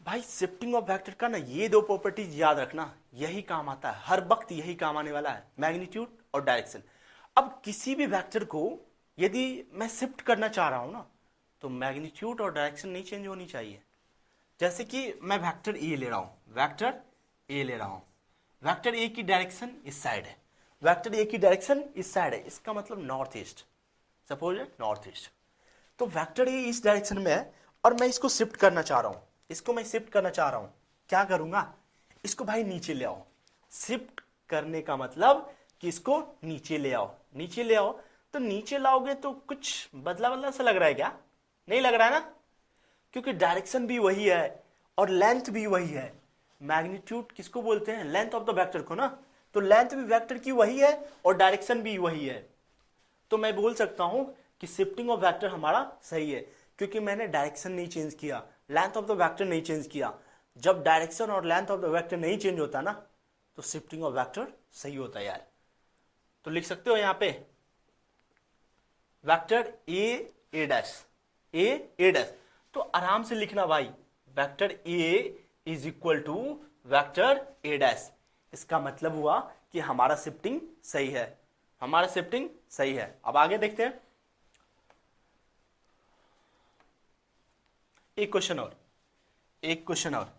भाई शिफ्टिंग ऑफ वेक्टर का ना ये दो प्रॉपर्टीज याद रखना, यही काम आता है, हर वक्त यही काम आने वाला है, मैग्नीट्यूड और डायरेक्शन। अब किसी भी वेक्टर को यदि मैं शिफ्ट करना चाह रहा हूं ना, तो मैग्नीट्यूड और डायरेक्शन नहीं चेंज होनी चाहिए। जैसे कि मैं वेक्टर ए ले रहा हूं, वेक्टर ए ले रहा हूं, वेक्टर ए की डायरेक्शन इस साइड है, वेक्टर ए की डायरेक्शन इस साइड है, इसका मतलब north east, suppose north east. तो वेक्टर ए इस डायरेक्शन में है और मैं इसको शिफ्ट करना चाह रहा हूं, इसको मैं शिफ्ट करना चाह रहा हूं, क्या करूंगा? इसको भाई नीचे ले आओ। शिफ्ट करने का मतलब कि इसको नीचे ले आओ, नीचे ले आओ। तो नीचे लाओगे तो कुछ बदला बदला सा लग रहा है क्या? नहीं लग रहा है ना, क्योंकि डायरेक्शन भी वही है और लेंथ भी वही है। मैग्नीट्यूड किसको बोलते हैं? लेंथ ऑफ द वेक्टर को ना। तो लेंथ भी वेक्टर की वही है और डायरेक्शन भी वही है। तो मैं बोल सकता हूं कि शिफ्टिंग ऑफ वेक्टर हमारा सही है, क्योंकि मैंने डायरेक्शन नहीं चेंज किया, लेंथ ऑफ द वेक्टर नहीं चेंज किया। जब डायरेक्शन और लेंथ ऑफ द वेक्टर नहीं चेंज होता ना, तो शिफ्टिंग ऑफ वेक्टर सही होता है यार। तो लिख सकते हो यहां पे vector A dash, A dash. तो आराम से लिखना भाई, vector A is equal to vector A dash. इसका मतलब हुआ कि हमारा शिफ्टिंग सही है, हमारा शिफ्टिंग सही है। अब आगे देखते हैं, एक क्वेश्चन और, एक क्वेश्चन और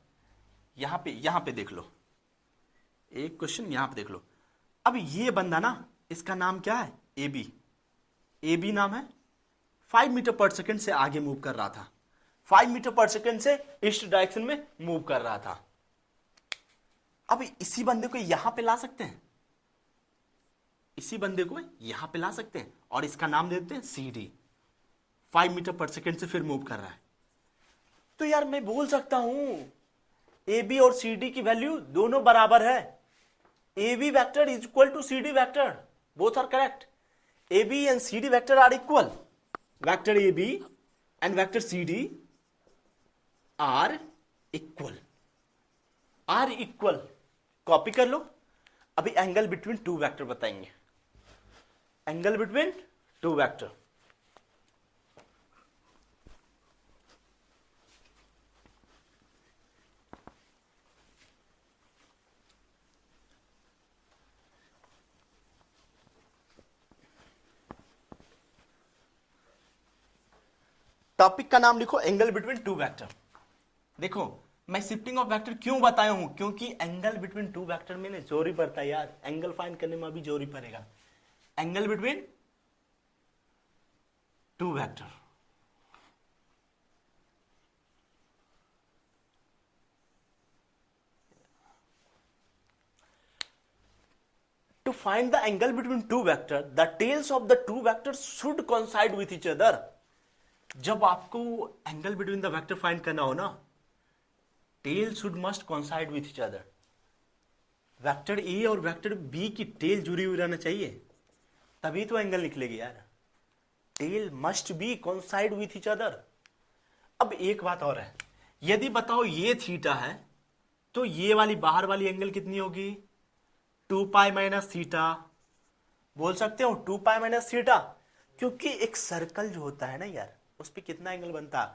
यहां पे देख लो, एक क्वेश्चन यहां पे देख लो। अब ये बंदा ना, इसका नाम क्या है? ए बी, ए बी नाम है। 5 मीटर पर सेकंड से आगे मूव कर रहा था, 5 मीटर पर सेकंड से ईस्ट डायरेक्शन में मूव कर रहा था। अब इसी बंदे को यहां पे ला सकते हैं, इसी बंदे को यहां पे ला सकते हैं और इसका नाम दे देते हैं सी डी। 5 मीटर पर सेकंड से फिर मूव कर रहा है। तो यार मैं बोल सकता हूं ए बी और सी डी की वैल्यू दोनों बराबर है। A B vector is equal to C D vector, both are correct. A B and C D vector are equal, vector A B and vector C D are equal, are equal. Copy कर लो। अभी angle between two vector बताएंगे, angle between two vector. Topic का नाम लिखो angle between two vector. देखो मैं shifting of vector क्यों बताया हूं, क्योंकि एंगल बिटवीन टू वेक्टर में ना जोर ही पड़ता है यार, एंगल फाइंड करने में भी जोर ही पड़ेगा। Angle between two vector, to find the angle between two vectors, the tails of the two vectors should coincide with each other। जब आपको angle between the vector find करना हो ना, tail should must coincide with each other। Vector A और vector B की tell जुड़ी हुई रहना चाहिए, तभी तो एंगल निकलेगी यार। Tail must be coincide with each other। अब एक बात और है, यदि बताओ ये थीटा है तो ये वाली बाहर वाली एंगल कितनी होगी? 2 पाई माइनस थीटा। बोल सकते हो 2 पाई माइनस थीटा, क्योंकि एक सर्कल जो होता है ना यार, उस पर कितना एंगल बनता है?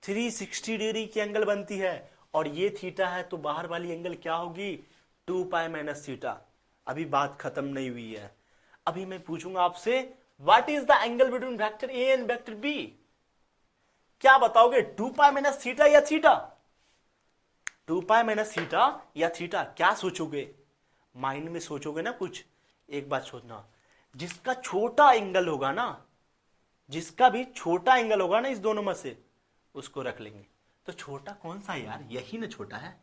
360 डिग्री की एंगल बनती है, और ये थीटा है तो बाहर वाली एंगल क्या होगी? 2 पाई माइनस थीटा। अभी बात खत्म नहीं हुई है, अभी मैं पूछूंगा आपसे what is the angle between vector A and vector B. क्या बताओगे, 2 पाई माइनस थीटा या थीटा? 2 पाई माइनस थीटा या थीटा? क्या सोचोगे? माइंड में सोचोगे ना कुछ। एक बात सोचना, जिसका छोटा एंगल होगा ना, जिसका भी छोटा एंगल होगा ना इस दोनों में से, उसको रख लेंगे। तो छोटा कौन सा है यार? यही ना छोटा है।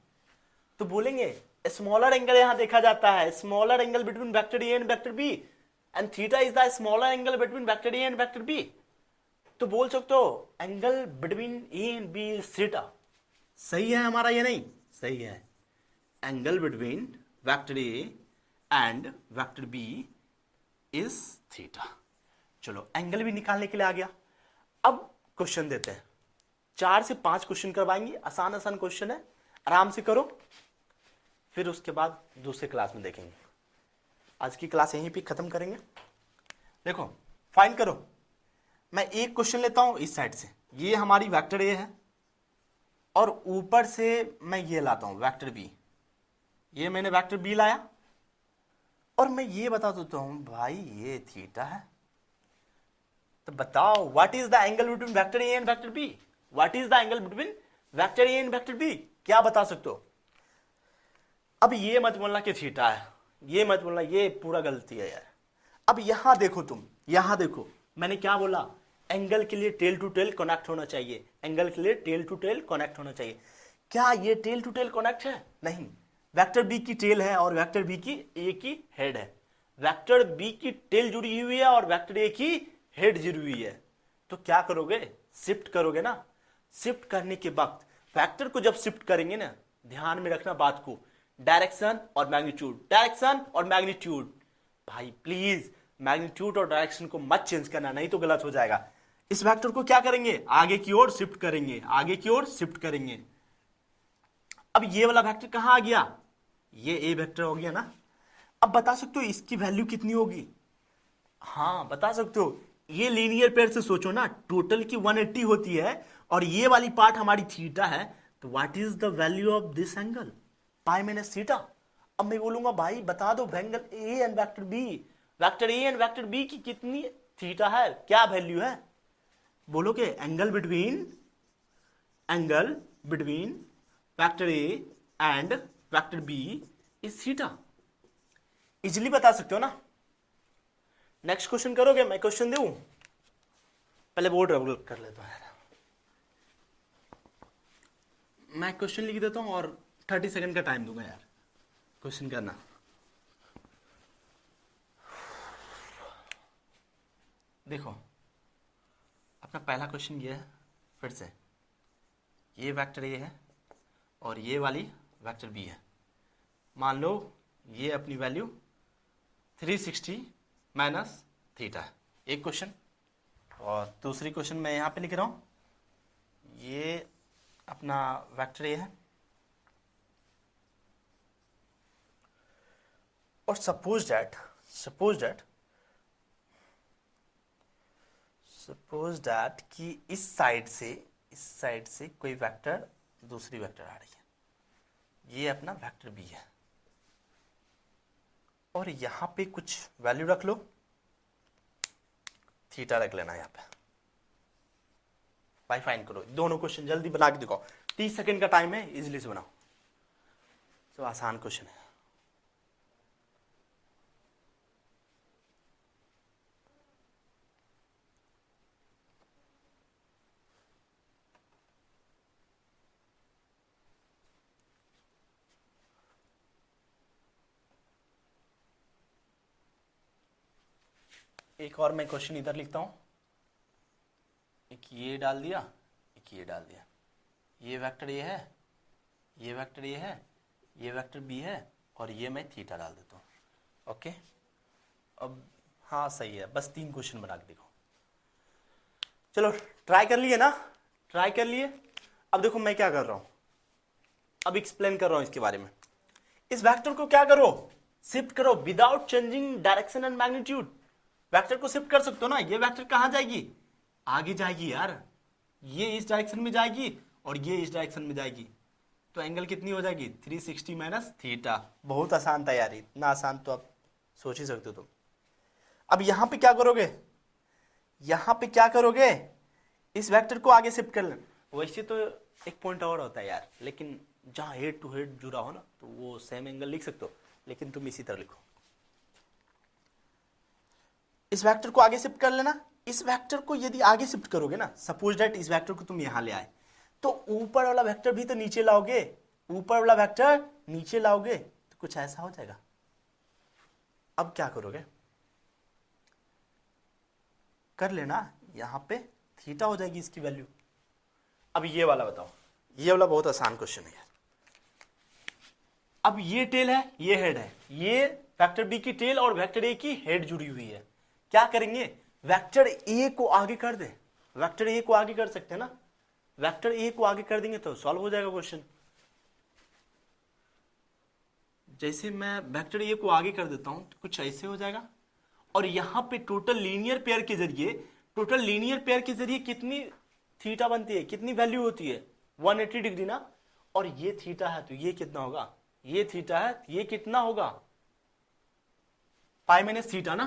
तो बोलेंगे स्मॉलर एंगल यहां देखा जाता है, smaller angle between vector A and vector B, and theta is the smaller angle between vector A and vector B. तो बोल सकते हो angle between A and B is theta. सही है हमारा ये नहीं? सही है। Angle between vector A and vector B is theta. चलो एंगल भी निकालने के लिए आ गया। अब क्वेश्चन देते हैं, 4 से 5 क्वेश्चन करवाएंगे, आसान आसान क्वेश्चन है, आराम से करो, फिर उसके बाद दूसरे क्लास में देखेंगे। आज की क्लास यहीं पे खत्म करेंगे। देखो फाइंड करो, मैं एक क्वेश्चन लेता हूं इस साइड से, ये हमारी वेक्टर ए है, और ऊपर से मैं ये लाता हूं वेक्टर बी। ये मैंने वेक्टर बी लाया और मैं ये बता देता हूं भाई ये थीटा है। तो बताओ what is the angle between vector A and vector B? What is the angle between vector A and vector B? क्या बता सकते हो? अब ये मत बोलना कि थीटा है, ये मत बोलना, ये पूरा गलती है यार। अब यहां देखो, तुम यहां देखो, मैंने क्या बोला? एंगल के लिए टेल टू टेल कनेक्ट होना चाहिए, एंगल के लिए टेल टू टेल कनेक्ट होना चाहिए। क्या ये टेल टू टेल कनेक्ट है? नहीं। वेक्टर बी की टेल है और वेक्टर बी की ए की हेड है। वेक्टर बी की टेल जुड़ी हुई है और वेक्टर ए की हेड जुड़ी हुई है। तो क्या करोगे? शिफ्ट करोगे ना। शिफ्ट करने के वक्त वेक्टर को जब शिफ्ट करेंगे ना, ध्यान में रखना बात को, डायरेक्शन और मैग्नीट्यूड, डायरेक्शन और मैग्नीट्यूड। भाई प्लीज मैग्नीट्यूड और डायरेक्शन को मत चेंज करना, नहीं तो गलत हो जाएगा। इस वेक्टर को क्या करेंगे? आगे की ओर शिफ्ट करेंगे, आगे की ओर शिफ्ट करेंगे। अब ये वाला वेक्टर कहां आ गया? ये ए वेक्टर हो गया ना। अब बता सकते हो इसकी वैल्यू कितनी होगी? हाँ बता सकते हो। ये लीनियर पेयर से सोचो ना, टोटल की 180 होती है और ये वाली पार्ट हमारी थीटा है, तो what is the value of this angle? Pi minus theta. अब मैं बोलूंगा भाई बता दो angle A and vector B, vector A and vector B की कितनी थीटा है, क्या वैल्यू है? बोलोगे angle between vector A and vector B is theta. Easily बता सकते हो ना। नेक्स्ट क्वेश्चन करोगे? मैं क्वेश्चन दूं? पहले बोर्ड रब कर लेता हूं यार। मैं क्वेश्चन लिख देता हूं और 30 सेकंड का टाइम दूंगा यार क्वेश्चन करना। देखो अपना पहला क्वेश्चन ये है, फिर से ये वेक्टर ए है और ये वाली वेक्टर बी है। मान लो ये अपनी वैल्यू 360 माइनस थीटा है, एक क्वेश्चन। और दूसरी क्वेश्चन मैं यहाँ पे लिख रहा हूँ, ये अपना वेक्टर ए है और सपोज दैट कि इस साइड से कोई वेक्टर दूसरी वेक्टर आ रही है, ये अपना वेक्टर बी है और यहां पे कुछ वैल्यू रख लो, थीटा रख लेना यहां पे। भाई फाइन करो, दोनों क्वेश्चन जल्दी बना के दिखाओ, 30 सेकंड का टाइम है, इजिली से बनाओ। तो आसान क्वेश्चन है। एक और मैं क्वेश्चन इधर लिखता हूं, एक ये डाल दिया, एक ये डाल दिया। ये वेक्टर ए है, ये वेक्टर ए है, ये वेक्टर बी है और ये मैं थीटा डाल देता हूं। ओके अब हाँ सही है, बस 3 क्वेश्चन बना के देखो। चलो ट्राई कर लिए ना, ट्राई कर लिए। अब देखो मैं क्या कर रहा हूं, अब एक्सप्लेन कर रहा हूं इसके बारे में। इस वेक्टर को क्या करो? शिफ्ट करो without changing direction and magnitude. Vector को शिफ्ट कर सकते हो ना। ये वेक्टर कहां जाएगी? आगे जाएगी यार, ये इस डायरेक्शन में जाएगी और ये इस डायरेक्शन में जाएगी, तो एंगल कितनी हो जाएगी? 360 माइनस थीटा। बहुत आसान था यार, इतना आसान तो आप सोच ही सकते हो तुम। अब यहां पे क्या करोगे? यहां पे क्या करोगे? इस वेक्टर को आगे शिफ्ट कर लेना। वैसे तो एक पॉइंट और होता है यार, लेकिन जहां हेड टू हेड जुड़ा हो ना, तो वो सेम एंगल लिख सकते हो, लेकिन तुम इसी तरह लिखो। इस वेक्टर को आगे शिफ्ट कर लेना। इस वेक्टर को यदि आगे शिफ्ट करोगे ना, सपोज दैट इस वेक्टर को तुम यहां ले आए, तो ऊपर वाला वेक्टर भी तो नीचे लाओगे, ऊपर वाला वेक्टर नीचे लाओगे, तो कुछ ऐसा हो जाएगा। अब क्या करोगे? कर लेना, यहां पे थीटा हो जाएगी इसकी वैल्यू। अब ये वाला बताओ, ये वाला बहुत आसान क्वेश्चन है यार। अब ये टेल है, ये हेड है, ये वेक्टर बी की टेल और वेक्टर ए की हेड जुड़ी हुई है। क्या करेंगे, वेक्टर ए को आगे कर दे, वेक्टर ए को आगे कर सकते हैं ना, वेक्टर ए को आगे कर देंगे तो सॉल्व हो जाएगा क्वेश्चन। जैसे मैं वेक्टर ए को आगे कर देता हूं तो कुछ ऐसे हो जाएगा, और यहां पे टोटल लीनियर पेयर के जरिए कितनी थीटा बनती है, कितनी वैल्यू होती है, 180 डिग्री ना। और ये थीटा है तो ये कितना होगा, ये थीटा है तो ये कितना होगा, पाई माइनस थीटा ना,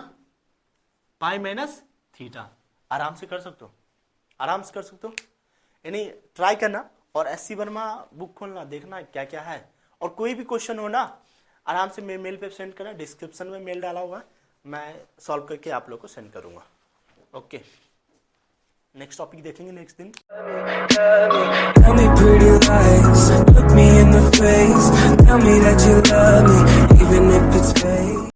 पाई माइनस थीटा। आराम से कर सकते हो, आराम से कर सकते हो। यानी ट्राई करना और एससी वर्मा बुक खोलना, देखना क्या क्या है, और कोई भी क्वेश्चन हो ना आराम से मेल पे सेंड करना, डिस्क्रिप्शन में मेल डाला होगा, मैं सॉल्व करके आप लोग को सेंड करूंगा। ओके, नेक्स्ट टॉपिक देखेंगे नेक्स्ट दिन। Tell me pretty lies, look me in the face, tell me that you love me.